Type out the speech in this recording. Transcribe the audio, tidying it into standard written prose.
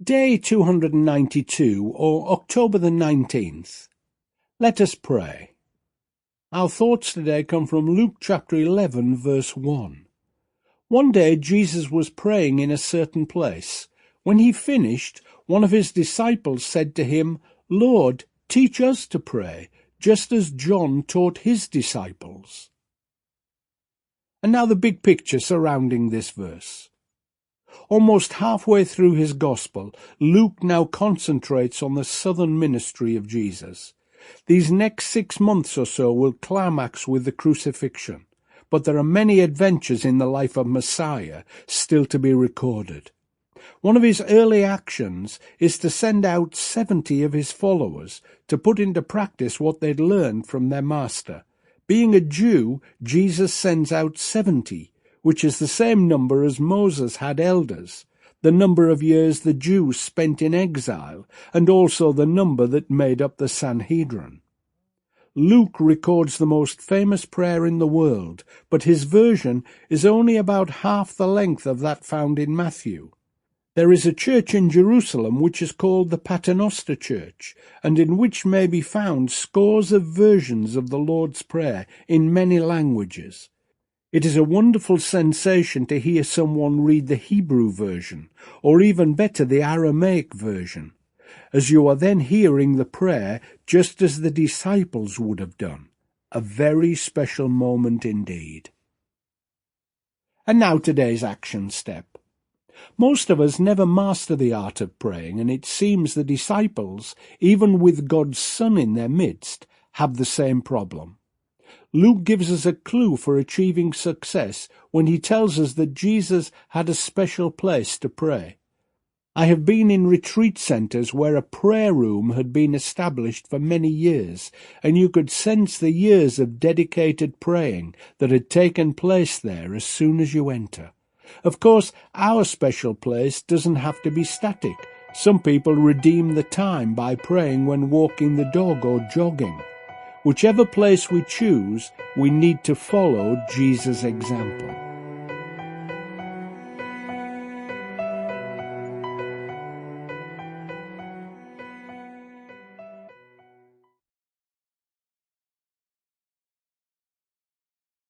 Day 292, or October the 19th. Let us pray. Our thoughts today come from Luke chapter 11, verse 1. One day Jesus was praying in a certain place. When he finished, one of his disciples said to him, "Lord, teach us to pray, just as John taught his disciples." And now the big picture surrounding this verse. Almost halfway through his gospel, Luke now concentrates on the southern ministry of Jesus. These next 6 months or so will climax with the crucifixion, but there are many adventures in the life of Messiah still to be recorded. One of his early actions is to send out 70 of his followers to put into practice what they'd learned from their master. Being a Jew, Jesus sends out 70, which is the same number as Moses had elders, the number of years the Jews spent in exile, and also the number that made up the Sanhedrin. Luke records the most famous prayer in the world, but his version is only about half the length of that found in Matthew. There is a church in Jerusalem which is called the Paternoster Church, and in which may be found scores of versions of the Lord's Prayer in many languages. It is a wonderful sensation to hear someone read the Hebrew version, or even better the Aramaic version, as you are then hearing the prayer just as the disciples would have done. A very special moment indeed. And now today's action step. Most of us never master the art of praying, and it seems the disciples, even with God's Son in their midst, have the same problem. Luke gives us a clue for achieving success when he tells us that Jesus had a special place to pray. I have been in retreat centres where a prayer room had been established for many years, and you could sense the years of dedicated praying that had taken place there as soon as you enter. Of course, our special place doesn't have to be static. Some people redeem the time by praying when walking the dog or jogging. Whichever place we choose, we need to follow Jesus' example.